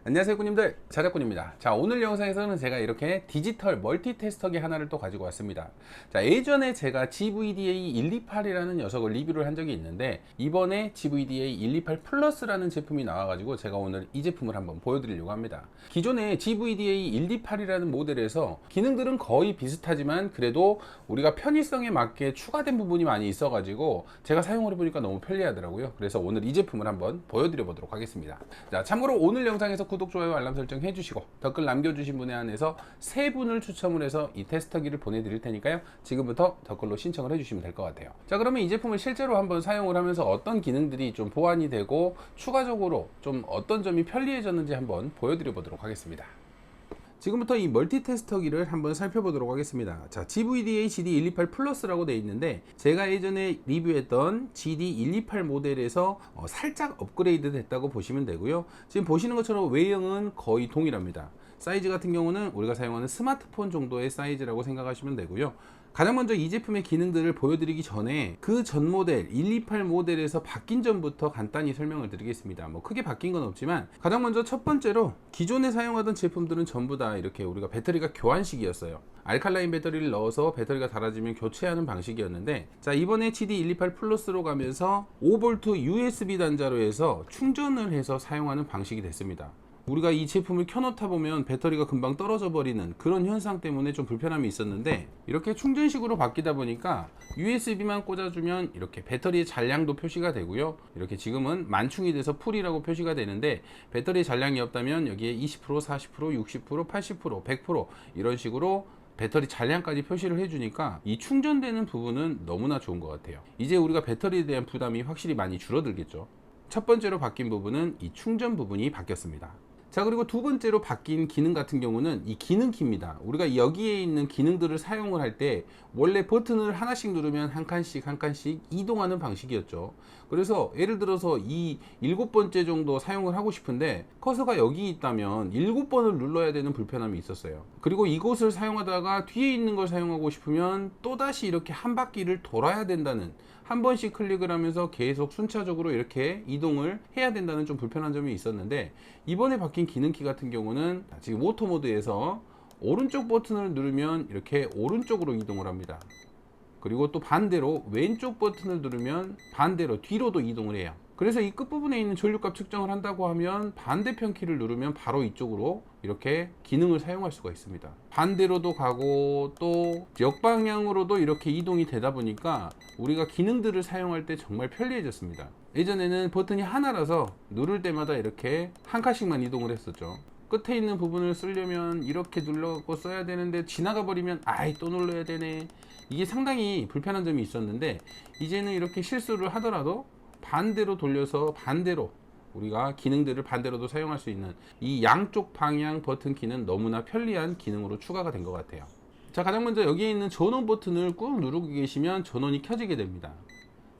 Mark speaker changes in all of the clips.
Speaker 1: 안녕하세요 꾸님들, 자작꾼입니다. 자, 오늘 영상에서는 제가 이렇게 디지털 멀티 테스터기 하나를 또 가지고 왔습니다. 자, 예전에 제가 GVDA 128이라는 녀석을 리뷰를 한 적이 있는데, 이번에 GVDA 128 플러스라는 제품이 나와가지고 제가 오늘 이 제품을 한번 보여드리려고 합니다. 기존에 GVDA 128이라는 모델에서 기능들은 거의 비슷하지만 그래도 우리가 편의성에 맞게 추가된 부분이 많이 있어가지고 제가 사용을 해보니까 너무 편리하더라고요. 그래서 오늘 이 제품을 한번 보여드려 보도록 하겠습니다. 자, 참고로 오늘 영상에서 구독, 좋아요, 알람 설정 해주시고 댓글 남겨주신 분에 한해서 3분을 추첨을 해서 이 테스터기를 보내드릴 테니까요, 지금부터 댓글로 신청을 해주시면 될 것 같아요. 자, 그러면 이 제품을 실제로 한번 사용을 하면서 어떤 기능들이 좀 보완이 되고 추가적으로 좀 어떤 점이 편리해졌는지 한번 보여드려 보도록 하겠습니다. 지금부터 이 멀티 테스터기를 한번 살펴보도록 하겠습니다. 자, GVDA GD128 플러스라고 되어 있는데, 제가 예전에 리뷰했던 GD128 모델에서 살짝 업그레이드 됐다고 보시면 되고요. 지금 보시는 것처럼 외형은 거의 동일합니다. 사이즈 같은 경우는 우리가 사용하는 스마트폰 정도의 사이즈라고 생각하시면 되고요. 가장 먼저 이 제품의 기능들을 보여드리기 전에 그 전 모델 128 모델에서 바뀐 점부터 간단히 설명을 드리겠습니다. 뭐 크게 바뀐 건 없지만, 가장 먼저 첫 번째로 기존에 사용하던 제품들은 전부 다 이렇게 우리가 배터리가 교환식이었어요. 알칼라인 배터리를 넣어서 배터리가 닳아지면 교체하는 방식이었는데, 자, 이번에 GD128 플러스로 가면서 5V USB 단자로 해서 충전을 해서 사용하는 방식이 됐습니다. 우리가 이 제품을 켜놓다 보면 배터리가 금방 떨어져 버리는 그런 현상 때문에 좀 불편함이 있었는데, 이렇게 충전식으로 바뀌다 보니까 USB만 꽂아주면 이렇게 배터리의 잔량도 표시가 되고요. 이렇게 지금은 만충이 돼서 풀이라고 표시가 되는데, 배터리 잔량이 없다면 여기에 20%, 40%, 60%, 80%, 100% 이런 식으로 배터리 잔량까지 표시를 해주니까 이 충전되는 부분은 너무나 좋은 것 같아요. 이제 우리가 배터리에 대한 부담이 확실히 많이 줄어들겠죠. 첫 번째로 바뀐 부분은 이 충전 부분이 바뀌었습니다. 자, 그리고 두 번째로 바뀐 기능 같은 경우는 이 기능키입니다. 우리가 여기에 있는 기능들을 사용을 할 때 원래 버튼을 하나씩 누르면 한 칸씩 한 칸씩 이동하는 방식이었죠. 그래서 예를 들어서 이 7번째 정도 사용을 하고 싶은데 커서가 여기 있다면 7번을 눌러야 되는 불편함이 있었어요. 그리고 이곳을 사용하다가 뒤에 있는 걸 사용하고 싶으면 또다시 이렇게 한 바퀴를 돌아야 된다는, 한 번씩 클릭을 하면서 계속 순차적으로 이렇게 이동을 해야 된다는 좀 불편한 점이 있었는데, 이번에 바뀐 기능키 같은 경우는 지금 오토 모드에서 오른쪽 버튼을 누르면 이렇게 오른쪽으로 이동을 합니다. 그리고 또 반대로 왼쪽 버튼을 누르면 반대로 뒤로도 이동을 해요. 그래서 이 끝부분에 있는 전류값 측정을 한다고 하면 반대편 키를 누르면 바로 이쪽으로 이렇게 기능을 사용할 수가 있습니다. 반대로도 가고 또 역방향으로도 이렇게 이동이 되다 보니까 우리가 기능들을 사용할 때 정말 편리해졌습니다. 예전에는 버튼이 하나라서 누를 때마다 이렇게 한 칸씩만 이동을 했었죠. 끝에 있는 부분을 쓰려면 이렇게 눌러고 써야 되는데 지나가 버리면 아이 또 눌러야 되네, 이게 상당히 불편한 점이 있었는데, 이제는 이렇게 실수를 하더라도 반대로 돌려서 반대로 우리가 기능들을 반대로도 사용할 수 있는 이 양쪽 방향 버튼 키는 너무나 편리한 기능으로 추가가 된 것 같아요. 자, 가장 먼저 여기에 있는 전원 버튼을 꾹 누르고 계시면 전원이 켜지게 됩니다.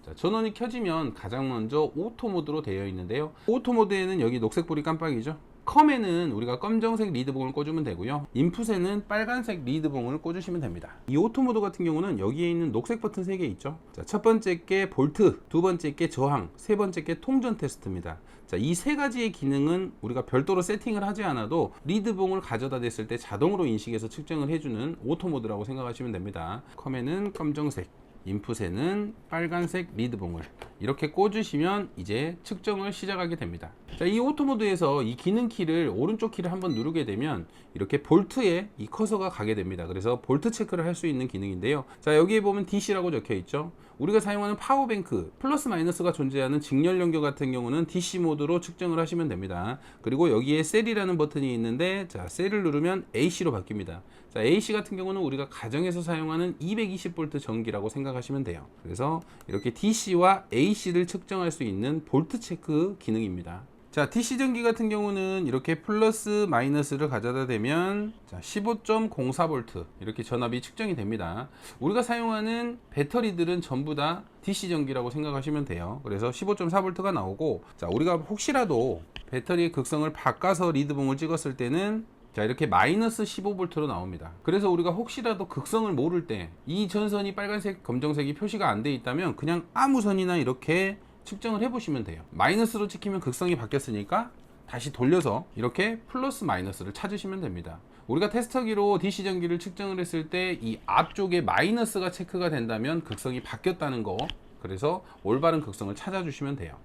Speaker 1: 자, 전원이 켜지면 가장 먼저 오토 모드로 되어 있는데요, 오토 모드에는 여기 녹색불이 깜빡이죠. 컴에는 우리가 검정색 리드봉을 꽂으면 되고요, 인풋에는 빨간색 리드봉을 꽂으시면 됩니다. 이 오토 모드 같은 경우는 여기에 있는 녹색 버튼 3개 있죠. 자, 첫 번째 게 볼트, 두 번째 게 저항, 세 번째 게 통전 테스트입니다. 자, 이 세 가지의 기능은 우리가 별도로 세팅을 하지 않아도 리드봉을 가져다 댔을 때 자동으로 인식해서 측정을 해주는 오토 모드라고 생각하시면 됩니다. 컴에는 검정색, 인풋에는 빨간색 리드봉을 이렇게 꽂으시면 이제 측정을 시작하게 됩니다. 자, 이 오토 모드에서 이 기능 키를, 오른쪽 키를 한번 누르게 되면 이렇게 볼트에 이 커서가 가게 됩니다. 그래서 볼트 체크를 할 수 있는 기능인데요, 자, 여기에 보면 DC라고 적혀 있죠. 우리가 사용하는 파워뱅크 플러스 마이너스가 존재하는 직렬 연결 같은 경우는 DC 모드로 측정을 하시면 됩니다. 그리고 여기에 셀이라는 버튼이 있는데, 자, 셀을 누르면 AC로 바뀝니다. 자, AC 같은 경우는 우리가 가정에서 사용하는 220V 전기라고 생각하시면 돼요. 그래서 이렇게 DC와 AC를 측정할 수 있는 볼트 체크 기능입니다. 자, DC 전기 같은 경우는 이렇게 플러스 마이너스를 가져다 대면 15.04V 이렇게 전압이 측정이 됩니다. 우리가 사용하는 배터리들은 전부 다 DC 전기라고 생각하시면 돼요. 그래서 15.4V가 나오고, 자, 우리가 혹시라도 배터리의 극성을 바꿔서 리드봉을 찍었을 때는 자, 이렇게 마이너스 15V로 나옵니다. 그래서 우리가 혹시라도 극성을 모를 때 이 전선이 빨간색, 검정색이 표시가 안 돼 있다면 그냥 아무 선이나 이렇게 측정을 해 보시면 돼요. 마이너스로 찍히면 극성이 바뀌었으니까 다시 돌려서 이렇게 플러스 마이너스를 찾으시면 됩니다. 우리가 테스터기로 DC 전기를 측정을 했을 때 이 앞쪽에 마이너스가 체크가 된다면 극성이 바뀌었다는 거, 그래서 올바른 극성을 찾아주시면 돼요.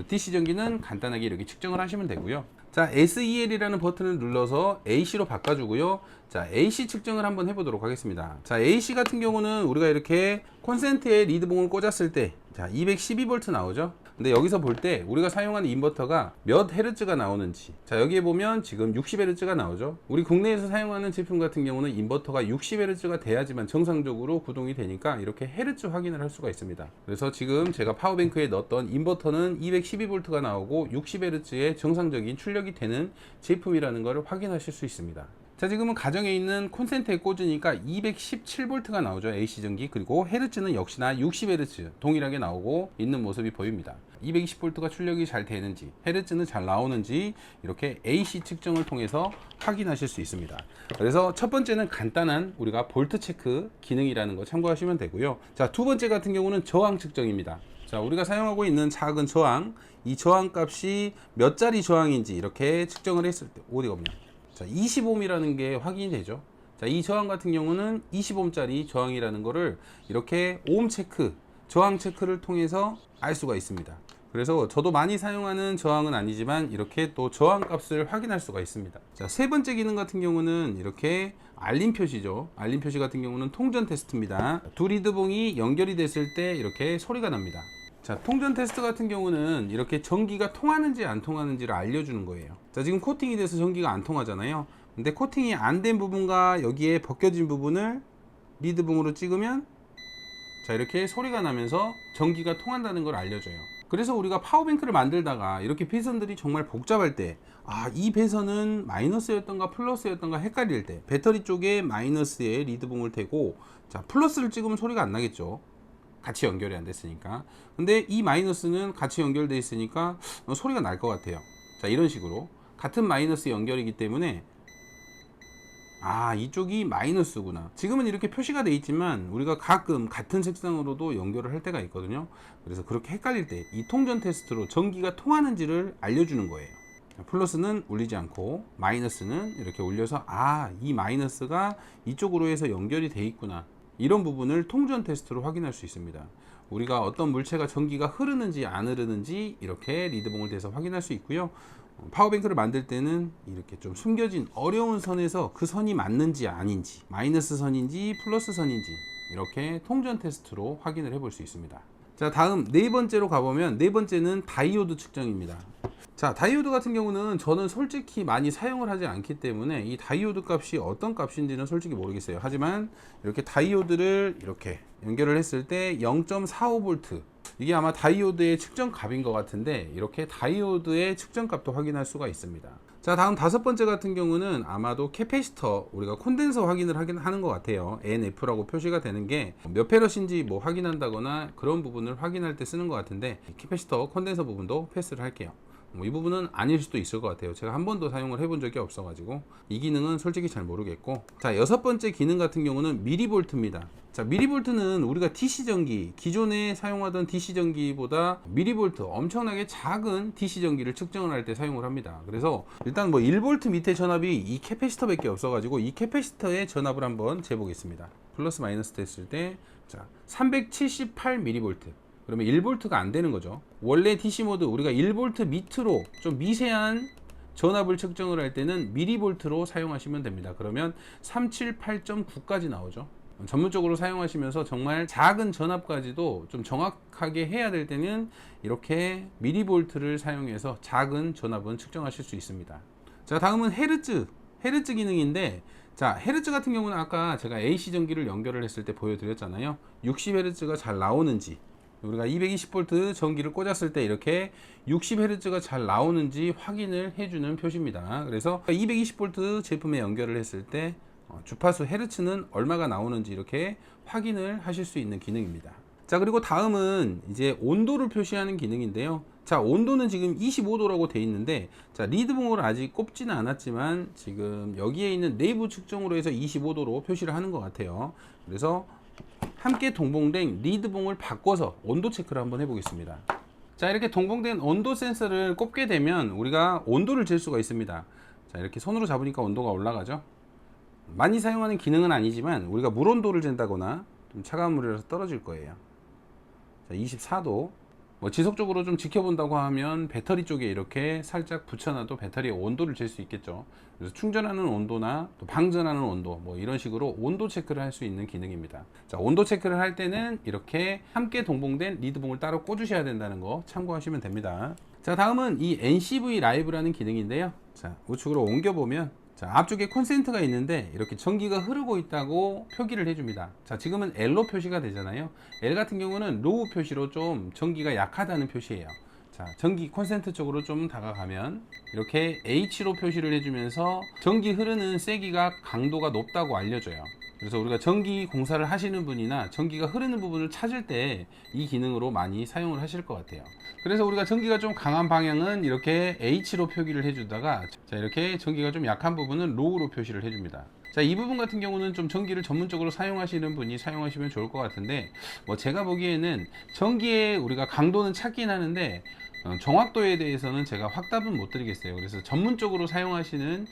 Speaker 1: DC 전기는 간단하게 이렇게 측정을 하시면 되고요. 자, SEL이라는 버튼을 눌러서 AC로 바꿔주고요. 자, AC 측정을 한번 해보도록 하겠습니다. 자, AC 같은 경우는 우리가 이렇게 콘센트에 리드봉을 꽂았을 때, 자, 212V 나오죠. 근데 여기서 볼 때 우리가 사용하는 인버터가 몇 헤르츠가 나오는지, 자, 여기에 보면 지금 60헤르츠가 나오죠. 우리 국내에서 사용하는 제품 같은 경우는 인버터가 60헤르츠가 돼야지만 정상적으로 구동이 되니까 이렇게 헤르츠 확인을 할 수가 있습니다. 그래서 지금 제가 파워뱅크에 넣었던 인버터는 212V가 나오고 60헤르츠의 정상적인 출력이 되는 제품이라는 것을 확인하실 수 있습니다. 자, 지금은 가정에 있는 콘센트에 꽂으니까 217V가 나오죠. AC 전기. 그리고 헤르츠는 역시나 60Hz 동일하게 나오고 있는 모습이 보입니다. 220V가 출력이 잘 되는지, 헤르츠는 잘 나오는지 이렇게 AC 측정을 통해서 확인하실 수 있습니다. 그래서 첫 번째는 간단한 우리가 볼트 체크 기능이라는 거 참고하시면 되고요. 자, 두 번째 같은 경우는 저항 측정입니다. 자, 우리가 사용하고 있는 작은 저항, 이 저항 값이 몇 짜리 저항인지 이렇게 측정을 했을 때 어디가 없냐, 자, 20ohm이라는 게 확인이 되죠. 자, 이 저항 같은 경우는 20ohm짜리 저항이라는 거를 이렇게 오hm 체크, 저항 체크를 통해서 알 수가 있습니다. 그래서 저도 많이 사용하는 저항은 아니지만 이렇게 또 저항 값을 확인할 수가 있습니다. 자, 세 번째 기능 같은 경우는 이렇게 알림 표시죠. 알림 표시 같은 경우는 통전 테스트입니다. 두 리드봉이 연결이 됐을 때 이렇게 소리가 납니다. 자, 통전 테스트 같은 경우는 이렇게 전기가 통하는지 안 통하는지를 알려주는 거예요. 자, 지금 코팅이 돼서 전기가 안 통하잖아요. 근데 코팅이 안 된 부분과 여기에 벗겨진 부분을 리드봉으로 찍으면, 자, 이렇게 소리가 나면서 전기가 통한다는 걸 알려줘요. 그래서 우리가 파워뱅크를 만들다가 이렇게 배선들이 정말 복잡할 때, 아, 이 배선은 마이너스였던가 플러스였던가 헷갈릴 때, 배터리 쪽에 마이너스에 리드봉을 대고, 자, 플러스를 찍으면 소리가 안 나겠죠. 같이 연결이 안 됐으니까. 근데 이 마이너스는 같이 연결되어 있으니까 소리가 날 것 같아요. 자, 이런 식으로 같은 마이너스 연결이기 때문에, 아, 이쪽이 마이너스구나. 지금은 이렇게 표시가 되어 있지만 우리가 가끔 같은 색상으로도 연결을 할 때가 있거든요. 그래서 그렇게 헷갈릴 때 이 통전 테스트로 전기가 통하는지를 알려주는 거예요. 플러스는 울리지 않고 마이너스는 이렇게 울려서, 아, 이 마이너스가 이쪽으로 해서 연결이 되어 있구나, 이런 부분을 통전 테스트로 확인할 수 있습니다. 우리가 어떤 물체가 전기가 흐르는지 안 흐르는지 이렇게 리드봉을 대서 확인할 수 있고요. 파워뱅크를 만들 때는 이렇게 좀 숨겨진 어려운 선에서 그 선이 맞는지 아닌지, 마이너스 선인지 플러스 선인지 이렇게 통전 테스트로 확인을 해볼 수 있습니다. 자, 다음 네 번째로 가보면, 네 번째는 다이오드 측정입니다. 자, 다이오드 같은 경우는 저는 솔직히 많이 사용을 하지 않기 때문에 이 다이오드 값이 어떤 값인지는 솔직히 모르겠어요. 하지만 이렇게 다이오드를 이렇게 연결을 했을 때 0.45V, 이게 아마 다이오드의 측정 값인 것 같은데 이렇게 다이오드의 측정 값도 확인할 수가 있습니다. 자, 다음 다섯 번째 같은 경우는 아마도 캐패시터, 우리가 콘덴서 확인을 하는 것 같아요. NF라고 표시가 되는 게 몇 페럿인지 뭐 확인한다거나 그런 부분을 확인할 때 쓰는 것 같은데, 캐패시터 콘덴서 부분도 패스를 할게요. 이 부분은 아닐 수도 있을 것 같아요. 제가 한 번도 사용을 해본 적이 없어가지고 이 기능은 솔직히 잘 모르겠고. 자, 여섯 번째 기능 같은 경우는 미리볼트입니다. 자, 미리볼트는 우리가 DC 전기, 기존에 사용하던 DC 전기보다 미리볼트, 엄청나게 작은 DC 전기를 측정을 할 때 사용을 합니다. 그래서 일단 뭐 1V 밑에 전압이 이 캐패시터 밖에 없어가지고 이 캐패시터의 전압을 한번 재보겠습니다. 플러스 마이너스 됐을 때, 자, 378mV. 그러면 1V가 안 되는 거죠. 원래 DC 모드 우리가 1V 밑으로 좀 미세한 전압을 측정을 할 때는 미리볼트로 사용하시면 됩니다. 그러면 378.9까지 나오죠. 전문적으로 사용하시면서 정말 작은 전압까지도 좀 정확하게 해야 될 때는 이렇게 미리볼트를 사용해서 작은 전압은 측정하실 수 있습니다. 자, 다음은 헤르츠 기능인데, 자, 헤르츠 같은 경우는 아까 제가 AC 전기를 연결을 했을 때 보여드렸잖아요. 60Hz가 잘 나오는지, 우리가 220V 전기를 꽂았을 때 이렇게 60Hz가 잘 나오는지 확인을 해주는 표시입니다. 그래서 220V 제품에 연결을 했을 때 주파수 헤르츠는 얼마가 나오는지 이렇게 확인을 하실 수 있는 기능입니다. 자, 그리고 다음은 이제 온도를 표시하는 기능인데요. 자, 온도는 지금 25도라고 되어 있는데, 자, 리드봉을 아직 꼽지는 않았지만 지금 여기에 있는 내부 측정으로 해서 25도로 표시를 하는 것 같아요. 그래서 함께 동봉된 리드봉을 바꿔서 온도 체크를 한번 해보겠습니다. 자, 이렇게 동봉된 온도 센서를 꼽게 되면 우리가 온도를 잴 수가 있습니다. 자, 이렇게 손으로 잡으니까 온도가 올라가죠. 많이 사용하는 기능은 아니지만 우리가 물 온도를 잰다거나 좀 차가운 물이라서 떨어질 거예요. 자, 24도. 뭐 지속적으로 좀 지켜본다고 하면 배터리 쪽에 이렇게 살짝 붙여놔도 배터리의 온도를 잴 수 있겠죠. 그래서 충전하는 온도나 또 방전하는 온도, 뭐 이런 식으로 온도 체크를 할 수 있는 기능입니다. 자, 온도 체크를 할 때는 이렇게 함께 동봉된 리드봉을 따로 꽂으셔야 된다는 거 참고하시면 됩니다. 자, 다음은 이 NCV 라이브라는 기능인데요. 자, 우측으로 옮겨보면, 자, 앞쪽에 콘센트가 있는데 이렇게 전기가 흐르고 있다고 표기를 해줍니다. 자, 지금은 L로 표시가 되잖아요. L 같은 경우는 로우 표시로 좀 전기가 약하다는 표시예요. 자, 전기 콘센트 쪽으로 좀 다가가면 이렇게 H로 표시를 해주면서 전기 흐르는 세기가 강도가 높다고 알려줘요. 그래서 우리가 전기 공사를 하시는 분이나 전기가 흐르는 부분을 찾을 때 이 기능으로 많이 사용을 하실 것 같아요. 그래서 우리가 전기가 좀 강한 방향은 이렇게 H로 표기를 해주다가, 자, 이렇게 전기가 좀 약한 부분은 로우로 표시를 해줍니다. 자, 이 부분 같은 경우는 좀 전기를 전문적으로 사용하시는 분이 사용하시면 좋을 것 같은데, 뭐 제가 보기에는 전기의 우리가 강도는 찾긴 하는데 정확도에 대해서는 제가 확답은 못 드리겠어요. 그래서 전문적으로 사용하시는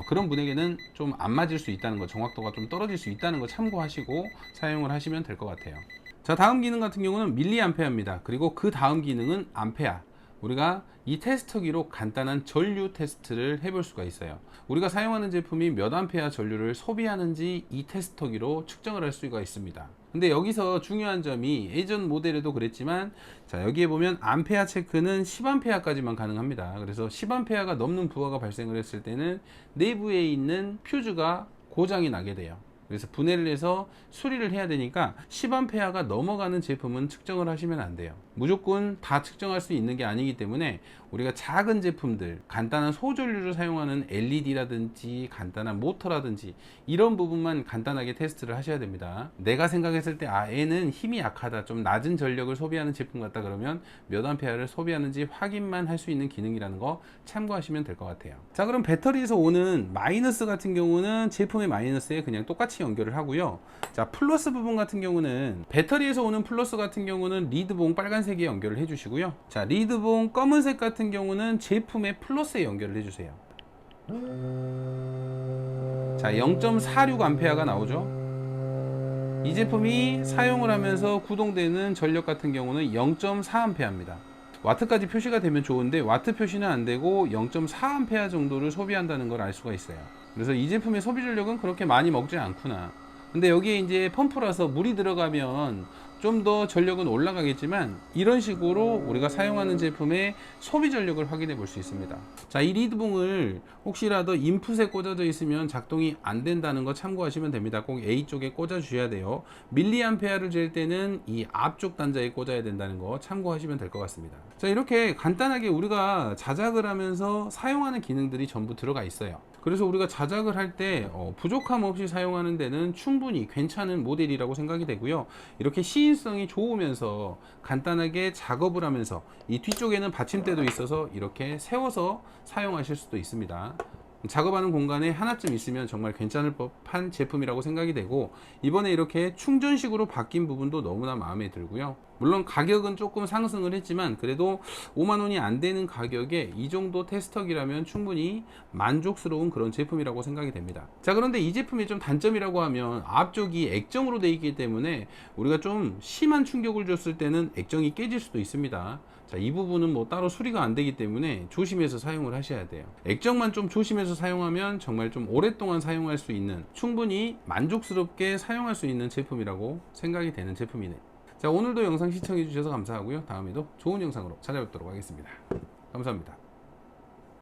Speaker 1: 그런 분에게는 좀 안 맞을 수 있다는 거, 정확도가 좀 떨어질 수 있다는 거 참고하시고 사용을 하시면 될 것 같아요. 자, 다음 기능 같은 경우는 밀리암페어입니다. 그리고 그 다음 기능은 암페어. 우리가 이 테스터기로 간단한 전류 테스트를 해볼 수가 있어요. 우리가 사용하는 제품이 몇 암페어 전류를 소비하는지 이 테스터기로 측정을 할 수가 있습니다. 근데 여기서 중요한 점이 예전 모델에도 그랬지만, 자, 여기에 보면 암페어 체크는 10암페어까지만 가능합니다. 그래서 10암페어가 넘는 부하가 발생을 했을 때는 내부에 있는 퓨즈가 고장이 나게 돼요. 그래서 분해를 해서 수리를 해야 되니까 10암페어가 넘어가는 제품은 측정을 하시면 안 돼요. 무조건 다 측정할 수 있는 게 아니기 때문에 우리가 작은 제품들, 간단한 소전류를 사용하는 LED라든지 간단한 모터라든지 이런 부분만 간단하게 테스트를 하셔야 됩니다. 내가 생각했을 때 얘는 힘이 약하다, 좀 낮은 전력을 소비하는 제품 같다 그러면 몇 암페어를 소비하는지 확인만 할 수 있는 기능이라는 거 참고하시면 될 것 같아요. 자, 그럼 배터리에서 오는 마이너스 같은 경우는 제품의 마이너스에 그냥 똑같이 연결을 하고요. 자, 플러스 부분 같은 경우는 배터리에서 오는 플러스 같은 경우는 리드봉 빨간색에 연결을 해주시고요. 자, 리드봉 검은색 같은 경우는 제품의 플러스에 연결을 해주세요. 자, 0.46A가 나오죠. 이 제품이 사용을 하면서 구동되는 전력 같은 경우는 0.4A입니다. 와트까지 표시가 되면 좋은데 와트 표시는 안 되고 0.4A 정도를 소비한다는 걸 알 수가 있어요. 그래서 이 제품의 소비 전력은 그렇게 많이 먹지 않구나. 근데 여기에 이제 펌프라서 물이 들어가면 좀 더 전력은 올라가겠지만, 이런 식으로 우리가 사용하는 제품의 소비 전력을 확인해 볼 수 있습니다. 자, 이 리드봉을 혹시라도 인풋에 꽂아져 있으면 작동이 안 된다는 거 참고하시면 됩니다. 꼭 A 쪽에 꽂아 주셔야 돼요. 밀리암페어를 잴 때는 이 앞쪽 단자에 꽂아야 된다는 거 참고하시면 될 것 같습니다. 자, 이렇게 간단하게 우리가 자작을 하면서 사용하는 기능들이 전부 들어가 있어요. 그래서 우리가 자작을 할 때 부족함 없이 사용하는 데는 충분히 괜찮은 모델이라고 생각이 되고요. 이렇게 시인성이 좋으면서 간단하게 작업을 하면서 이 뒤쪽에는 받침대도 있어서 이렇게 세워서 사용하실 수도 있습니다. 작업하는 공간에 하나쯤 있으면 정말 괜찮을 법한 제품이라고 생각이 되고, 이번에 이렇게 충전식으로 바뀐 부분도 너무나 마음에 들고요. 물론 가격은 조금 상승을 했지만 그래도 5만원이 안 되는 가격에 이 정도 테스터기라면 충분히 만족스러운 그런 제품이라고 생각이 됩니다. 자, 그런데 이 제품의 좀 단점이라고 하면 앞쪽이 액정으로 되어 있기 때문에 우리가 좀 심한 충격을 줬을 때는 액정이 깨질 수도 있습니다. 자, 이 부분은 뭐 따로 수리가 안 되기 때문에 조심해서 사용을 하셔야 돼요. 액정만 좀 조심해서 사용하면 정말 좀 오랫동안 사용할 수 있는, 충분히 만족스럽게 사용할 수 있는 제품이라고 생각이 되는 제품이네요. 자, 오늘도 영상 시청해 주셔서 감사하고요. 다음에도 좋은 영상으로 찾아뵙도록 하겠습니다. 감사합니다.